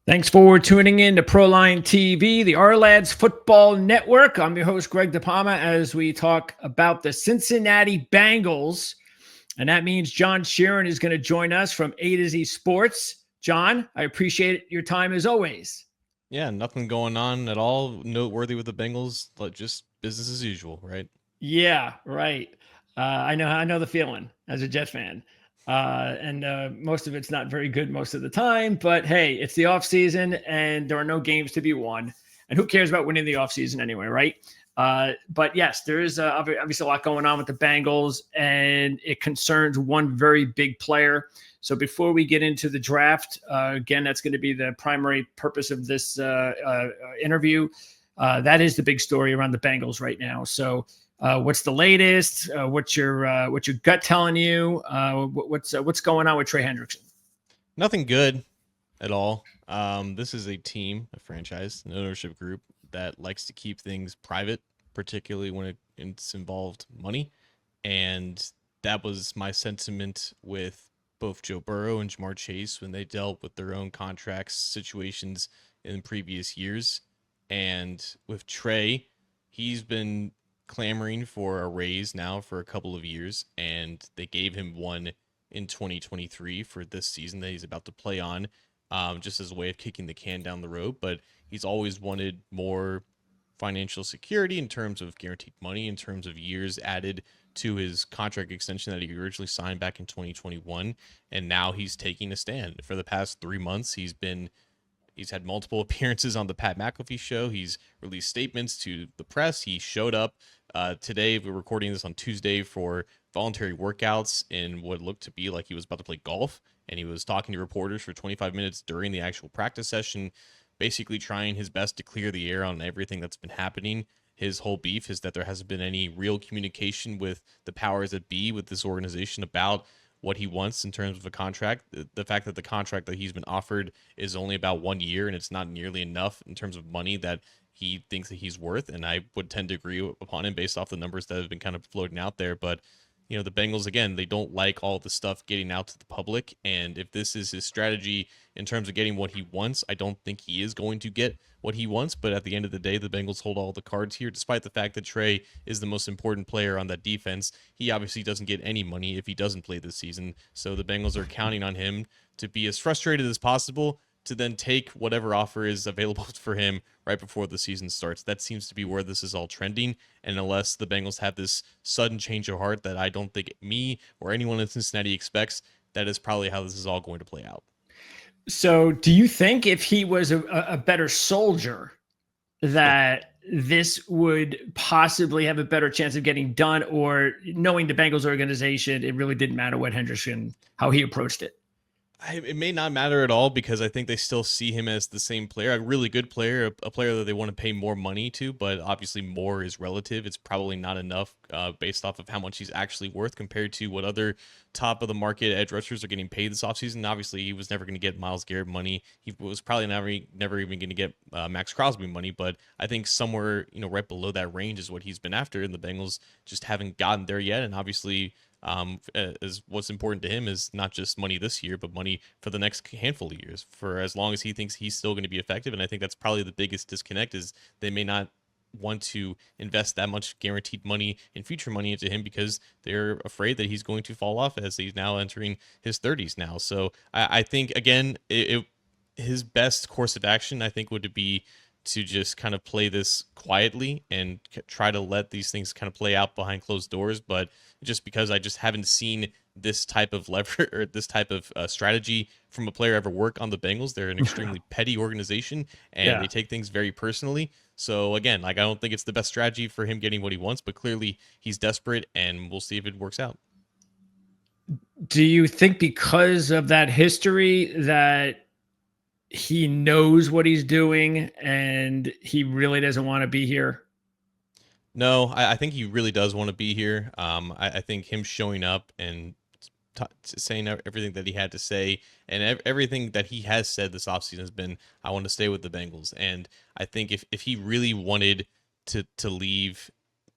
Thanks for tuning in to Proline TV, the Lads Football Network. I'm your host, Greg DePalma, as we talk about the Cincinnati Bengals. And that means John Sheeran is going to join us from A to Z Sports. John, I appreciate your time as always. Yeah, nothing going on at all noteworthy with the Bengals, just business as usual, right? Yeah, right. I know the feeling as a Jet fan. And most of it's not very good most of the time, but hey, it's the off season and there are no games to be won. And who cares about winning the off season anyway, right? But yes, there is obviously a lot going on with the Bengals, and it concerns one very big player. So before we get into the draft, again, that's going to be the primary purpose of this interview. That is the big story around the Bengals right now. So what's the latest? What's your gut telling you? What's going on with Trey Hendrickson? Nothing good at all. This is a team, a franchise, an ownership group that likes to keep things private, particularly when it's involved money. And that was my sentiment with both Joe Burrow and Jamar Chase when they dealt with their own contracts situations in previous years. And with Trey, he's been clamoring for a raise now for a couple of years, and they gave him one in 2023 for this season that he's about to play on, just as a way of kicking the can down the road. But he's always wanted more financial security in terms of guaranteed money, in terms of years added to his contract extension that he originally signed back in 2021. And now he's taking a stand. For the past 3 months, He's had multiple appearances on the Pat McAfee show. He's released statements to the press. He showed up today. We're recording this on Tuesday for voluntary workouts in what looked to be like he was about to play golf. And he was talking to reporters for 25 minutes during the actual practice session, basically trying his best to clear the air on everything that's been happening. His whole beef is that there hasn't been any real communication with the powers that be with this organization about what he wants in terms of a contract. The fact that the contract that he's been offered is only about 1 year and it's not nearly enough in terms of money that he thinks that he's worth. And I would tend to agree upon him based off the numbers that have been kind of floating out there. But the Bengals, again, they don't like all the stuff getting out to the public. And if this is his strategy in terms of getting what he wants, I don't think he is going to get what he wants. But at the end of the day, the Bengals hold all the cards here, despite the fact that Trey is the most important player on that defense. He obviously doesn't get any money if he doesn't play this season. So the Bengals are counting on him to be as frustrated as possible, to then take whatever offer is available for him right before the season starts. That seems to be where this is all trending. And unless the Bengals have this sudden change of heart that I don't think me or anyone in Cincinnati expects, that is probably how this is all going to play out. So, do you think if he was a better soldier, that this would possibly have a better chance of getting done? Or knowing the Bengals organization, it really didn't matter what Hendrickson, how he approached it? It may not matter at all because I think they still see him as the same player, a really good player, a player that they want to pay more money to, but obviously more is relative. It's probably not enough based off of how much he's actually worth compared to what other top of the market edge rushers are getting paid this offseason. Obviously, he was never going to get Myles Garrett money. He was probably never even going to get Max Crosby money, but I think somewhere, right below that range is what he's been after, and the Bengals just haven't gotten there yet. And obviously, is what's important to him is not just money this year, but money for the next handful of years, for as long as he thinks he's still going to be effective. And I think that's probably the biggest disconnect, is they may not want to invest that much guaranteed money and future money into him because they're afraid that he's going to fall off as he's now entering his 30s now. So I think, again, his best course of action, I think, would be to just kind of play this quietly and try to let these things kind of play out behind closed doors. But just because I just haven't seen this type of lever or this type of strategy from a player ever work on the Bengals. They're an extremely petty organization and they take things very personally. So again, I don't think it's the best strategy for him getting what he wants, but clearly he's desperate and we'll see if it works out. Do you think because of that history that he knows what he's doing and he really doesn't want to be here? No, I think he really does want to be here. I think him showing up and saying everything that he had to say and everything that he has said this offseason has been, I want to stay with the Bengals. And I think if he really wanted to leave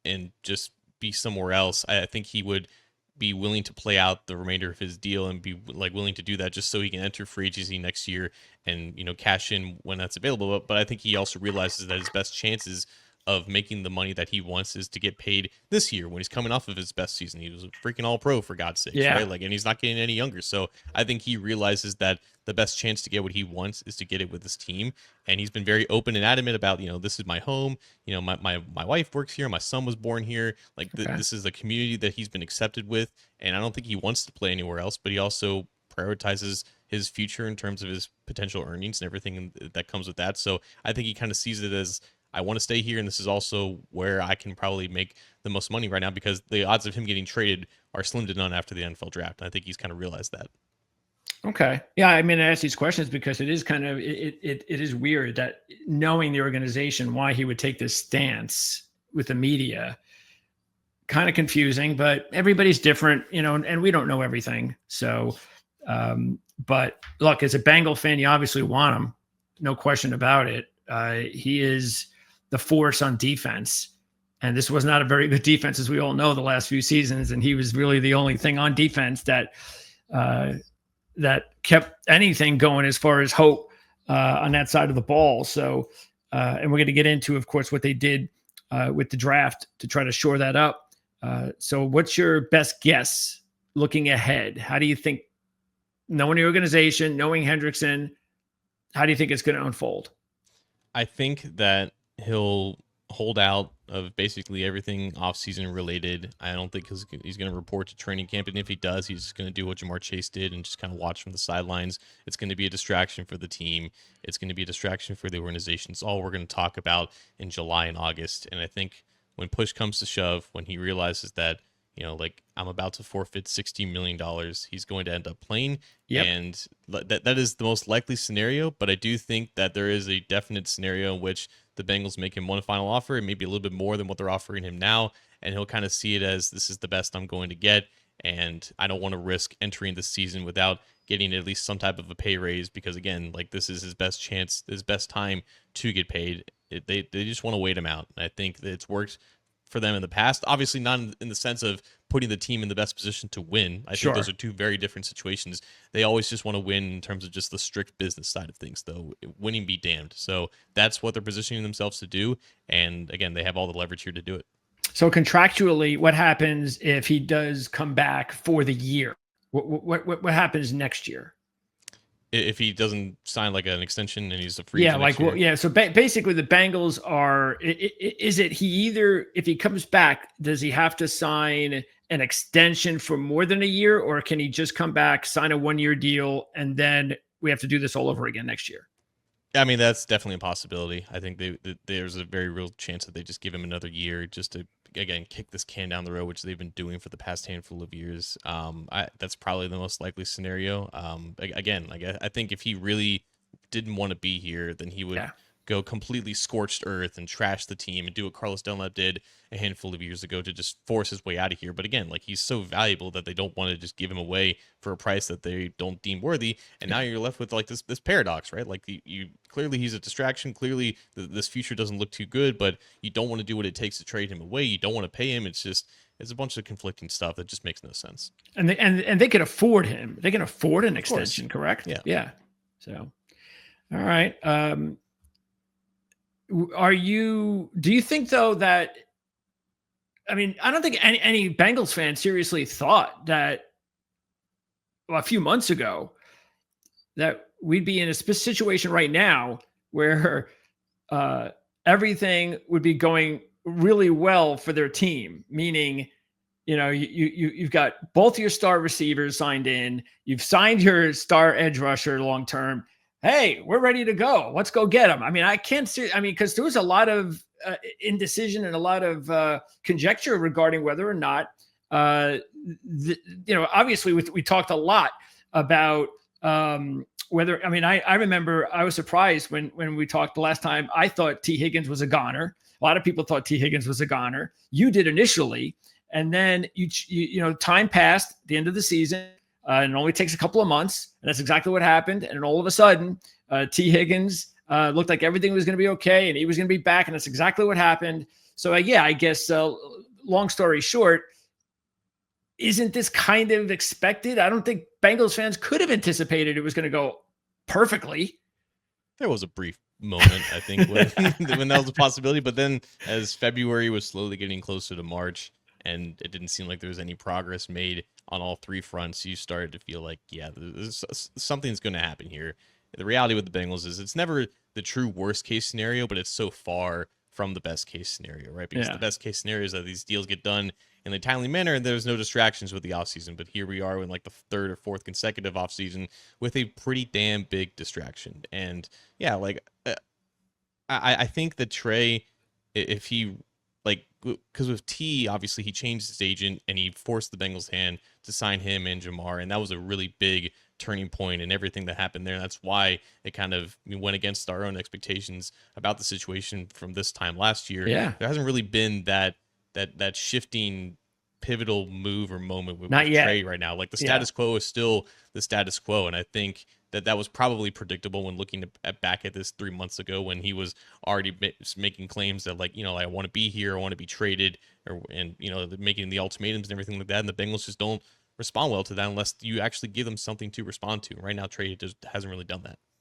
and just be somewhere else, I think he would be willing to play out the remainder of his deal and be like willing to do that just so he can enter free agency next year and, you know, cash in when that's available. But I think he also realizes that his best chances of making the money that he wants is to get paid this year when he's coming off of his best season. He was a freaking all pro, for God's sakes, Yeah. right? Like, and he's not getting any younger. So I think he realizes that the best chance to get what he wants is to get it with his team. And he's been very open and adamant about, you know, this is my home. You know, my wife works here. My son was born here. Like this is the community that he's been accepted with. And I don't think he wants to play anywhere else, but he also prioritizes his future in terms of his potential earnings and everything that comes with that. So I think he kind of sees it as, I want to stay here, and this is also where I can probably make the most money right now, because the odds of him getting traded are slim to none after the NFL draft. And I think he's kind of realized that. Okay. Yeah. I mean, I ask these questions because it is kind of, it is weird that knowing the organization, why he would take this stance with the media, kind of confusing, but everybody's different, you know, and we don't know everything. So, but look, as a Bengal fan, you obviously want him. No question about it. He is the force on defense. And this was not a very good defense, as we all know, the last few seasons. And he was really the only thing on defense that kept anything going as far as hope on that side of the ball. So, and we're going to get into, of course, what they did with the draft to try to shore that up. So what's your best guess looking ahead? How do you think, knowing the organization, knowing Hendrickson, how do you think it's going to unfold? I think that he'll hold out of basically everything offseason related. I don't think he's going to report to training camp. And if he does, he's just going to do what Jamar Chase did and just kind of watch from the sidelines. It's going to be a distraction for the team. It's going to be a distraction for the organization. It's all we're going to talk about in July and August. And I think when push comes to shove, when he realizes that, you know, like, I'm about to forfeit $60 million, he's going to end up playing. Yep. And that is the most likely scenario. But I do think that there is a definite scenario in which the Bengals make him one final offer, and maybe a little bit more than what they're offering him now. And he'll kind of see it as, this is the best I'm going to get. And I don't want to risk entering the season without getting at least some type of a pay raise, because, again, like, this is his best chance, his best time to get paid. They just want to wait him out. And I think that it's worked for them in the past. Obviously not in the sense of putting the team in the best position to win. I think those are two very different situations. They always just want to win in terms of just the strict business side of things, though. Winning be damned. So that's what they're positioning themselves to do. And again, they have all the leverage here to do it. So contractually, what happens if he does come back for the year? What happens next year? If he doesn't sign like an extension and he's a free agent. Like, well, yeah. So basically the Bengals are, is it he either, if he comes back, does he have to sign an extension for more than a year, or can he just come back, sign a 1-year deal, and then we have to do this all over again next year? I mean, that's definitely a possibility. I think there's a very real chance that they just give him another year just to, again, kick this can down the road, which they've been doing for the past handful of years. That's probably the most likely scenario. Again, like, I think if he really didn't want to be here, then he would go completely scorched earth and trash the team and do what Carlos Dunlap did a handful of years ago to just force his way out of here. But again, like, he's so valuable that they don't want to just give him away for a price that they don't deem worthy. And now you're left with like this paradox, right? Like, you clearly he's a distraction. Clearly this future doesn't look too good, but you don't want to do what it takes to trade him away. You don't want to pay him. It's a bunch of conflicting stuff that just makes no sense. And they can afford him. They can afford an extension, correct? Yeah. So, all right. Do you think though that, I mean, I don't think any Bengals fan seriously thought that, well, a few months ago, that we'd be in a situation right now where everything would be going really well for their team. Meaning, you know, you've got both your star receivers signed in, you've signed your star edge rusher long term. Hey, we're ready to go. Let's go get them. I mean, I can't see. I mean, because there was a lot of indecision and a lot of conjecture regarding whether or not, obviously we talked a lot about whether. I mean, I remember I was surprised when we talked the last time. I thought T. Higgins was a goner. A lot of people thought T. Higgins was a goner. You did initially, and then time passed at the end of the season. And it only takes a couple of months, and that's exactly what happened. And all of a sudden, T. Higgins looked like everything was going to be okay, and he was going to be back, and that's exactly what happened. So, I guess, long story short, isn't this kind of expected? I don't think Bengals fans could have anticipated it was going to go perfectly. There was a brief moment, I think, when when that was a possibility, but then as February was slowly getting closer to March and it didn't seem like there was any progress made on all three fronts, you started to feel like, yeah, something's going to happen here. The reality with the Bengals is it's never the true worst case scenario, but it's so far from the best case scenario, right? Because the best case scenario is that these deals get done in a timely manner and there's no distractions with the offseason. But here we are in like the third or fourth consecutive offseason with a pretty damn big distraction. And yeah, like I think that Trey, if he like, because with T, obviously he changed his agent and he forced the Bengals' hand to sign him and Jamar, and that was a really big turning point in everything that happened there. And that's why it kind of went against our own expectations about the situation from this time last year. Yeah. There hasn't really been that shifting pivotal move or moment with Not yet. Trey right now. Like the status quo is still the status quo, and I think that was probably predictable when looking back at this 3 months ago when he was already making claims that, like, you know, I want to be here, I want to be traded, and you know, making the ultimatums and everything like that. And the Bengals just don't respond well to that unless you actually give them something to respond to. Right now, Trey just hasn't really done that.